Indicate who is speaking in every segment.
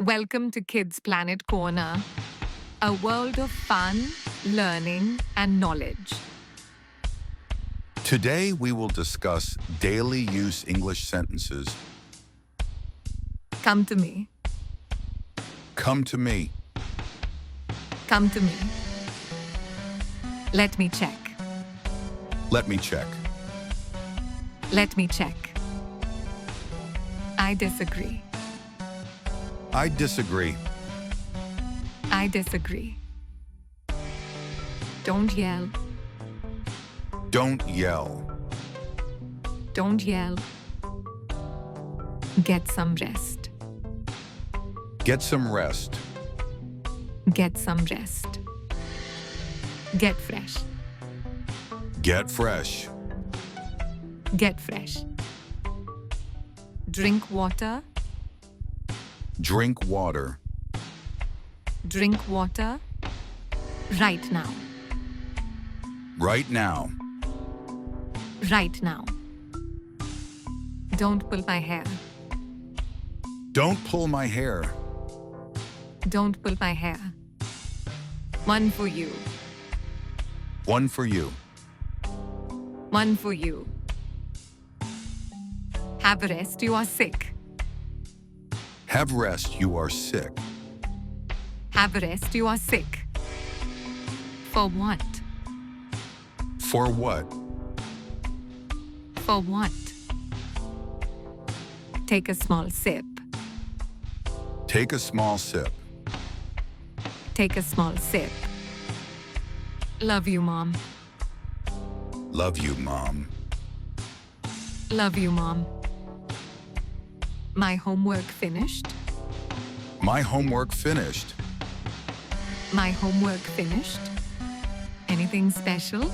Speaker 1: Welcome to Kids Planet Corner, a world of fun, learning, and knowledge.
Speaker 2: Today we will discuss daily use English sentences.
Speaker 1: Come to me.
Speaker 2: Come to me.
Speaker 1: Come to me. Let me check.
Speaker 2: Let me check.
Speaker 1: Let me check. I disagree.
Speaker 2: I disagree.
Speaker 1: I disagree. Don't yell.
Speaker 2: Don't yell.
Speaker 1: Don't yell. Get some rest.
Speaker 2: Get some rest.
Speaker 1: Get some rest. Get fresh.
Speaker 2: Get fresh.
Speaker 1: Get fresh. Drink water.
Speaker 2: Drink water.
Speaker 1: Drink water. Right now.
Speaker 2: Right now.
Speaker 1: Right now. Don't pull my hair.
Speaker 2: Don't pull my hair.
Speaker 1: Don't pull my hair. One for you.
Speaker 2: One for you.
Speaker 1: One for you. Have a rest, you are sick.
Speaker 2: Have rest, you are sick.
Speaker 1: Have a rest, you are sick. For what?
Speaker 2: For what?
Speaker 1: For what? Take a small sip.
Speaker 2: Take a small sip.
Speaker 1: Take a small sip. Love you, Mom.
Speaker 2: Love you, Mom.
Speaker 1: Love you, Mom. My homework finished.
Speaker 2: My homework finished.
Speaker 1: My homework finished. Anything special?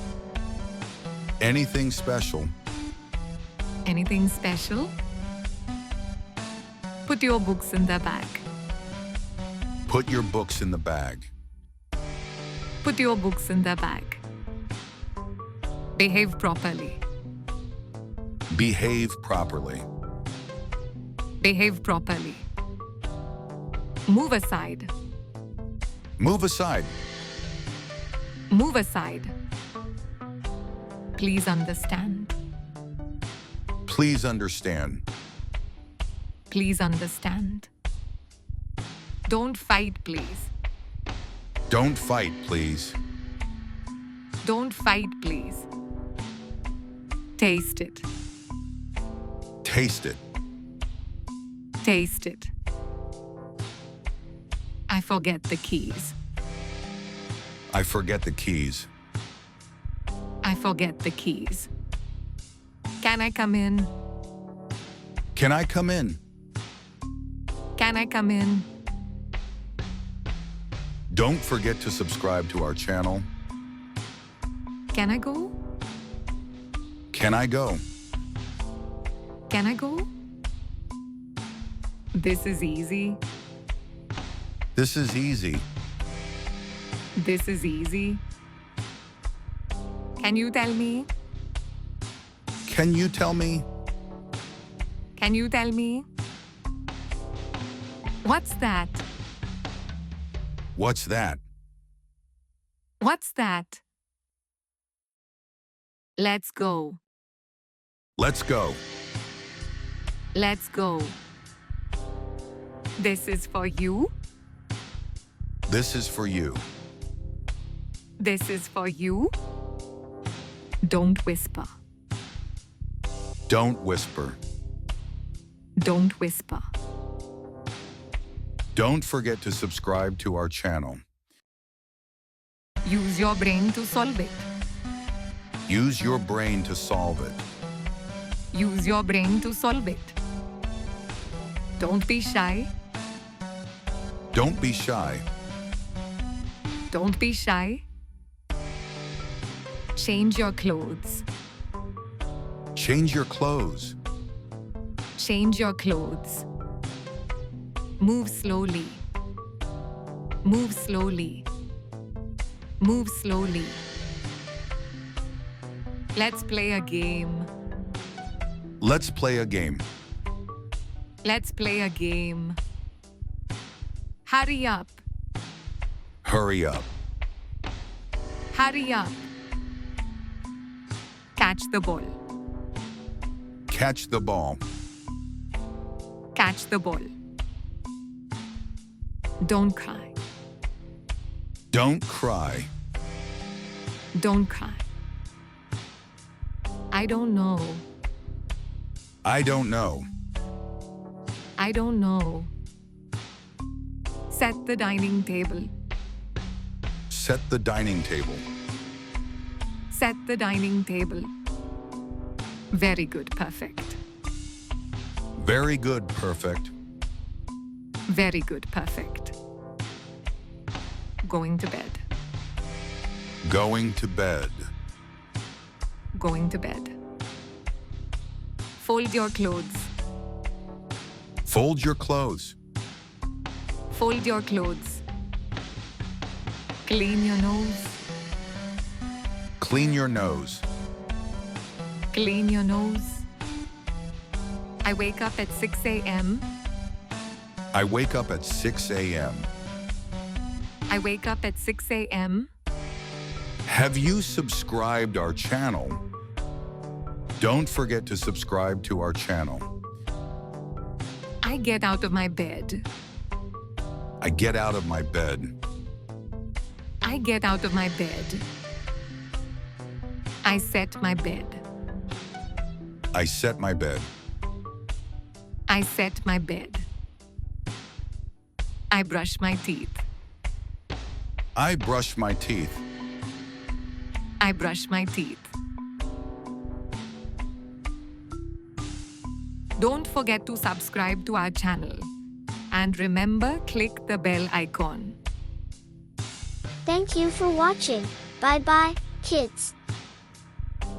Speaker 2: Anything special?
Speaker 1: Anything special? Put your books in the bag.
Speaker 2: Put your books in the bag.
Speaker 1: Put your books in the bag. Behave properly.
Speaker 2: Behave properly.
Speaker 1: Behave properly. Move aside.
Speaker 2: Move aside.
Speaker 1: Move aside. Please understand.
Speaker 2: Please understand.
Speaker 1: Please understand. Don't fight, please.
Speaker 2: Don't fight, please.
Speaker 1: Don't fight, please. Taste it.
Speaker 2: Taste it.
Speaker 1: Taste it. I forget the keys.
Speaker 2: I forget the keys.
Speaker 1: I forget the keys. Can I come in?
Speaker 2: Can I come in?
Speaker 1: Can I come in?
Speaker 2: Don't forget to subscribe to our channel.
Speaker 1: Can I go?
Speaker 2: Can I go?
Speaker 1: Can I go? This is easy.
Speaker 2: This is easy.
Speaker 1: This is easy. Can you tell me?
Speaker 2: Can you tell me?
Speaker 1: Can you tell me? What's that?
Speaker 2: What's that?
Speaker 1: What's that? Let's go.
Speaker 2: Let's go.
Speaker 1: Let's go. This is for you.
Speaker 2: This is for you.
Speaker 1: This is for you. Don't whisper.
Speaker 2: Don't whisper.
Speaker 1: Don't whisper.
Speaker 2: Don't forget to subscribe to our channel.
Speaker 1: Use your brain to solve it.
Speaker 2: Use your brain to solve it.
Speaker 1: Use your brain to solve it. Don't be shy.
Speaker 2: Don't be shy.
Speaker 1: Don't be shy. Change your clothes.
Speaker 2: Change your clothes.
Speaker 1: Change your clothes. Move slowly. Move slowly. Move slowly. Let's play a game.
Speaker 2: Let's play a game.
Speaker 1: Let's play a game. Hurry up.
Speaker 2: Hurry up.
Speaker 1: Hurry up. Catch the ball.
Speaker 2: Catch the ball.
Speaker 1: Catch the ball. Don't cry.
Speaker 2: Don't cry.
Speaker 1: Don't cry. I don't know.
Speaker 2: I don't know.
Speaker 1: I don't know. Set the dining table.
Speaker 2: Set the dining table.
Speaker 1: Set the dining table. Very good, perfect.
Speaker 2: Very good, perfect.
Speaker 1: Very good, perfect. Going to bed.
Speaker 2: Going to bed.
Speaker 1: Going to bed. Fold your clothes.
Speaker 2: Fold your clothes.
Speaker 1: Fold your clothes. Clean your nose.
Speaker 2: Clean your nose.
Speaker 1: Clean your nose. I wake up at 6 a.m.
Speaker 2: I wake up at 6 a.m.
Speaker 1: I wake up at 6 a.m.
Speaker 2: Have you subscribed our channel? Don't forget to subscribe to our channel.
Speaker 1: I get out of my bed.
Speaker 2: I get out of my bed.
Speaker 1: I get out of my bed. I set my bed.
Speaker 2: I set my bed.
Speaker 1: I set my bed. I brush my teeth.
Speaker 2: I brush my teeth.
Speaker 1: I brush my teeth. Don't forget to subscribe to our channel. And remember, click the bell icon.
Speaker 3: Thank you for watching. Bye bye, kids.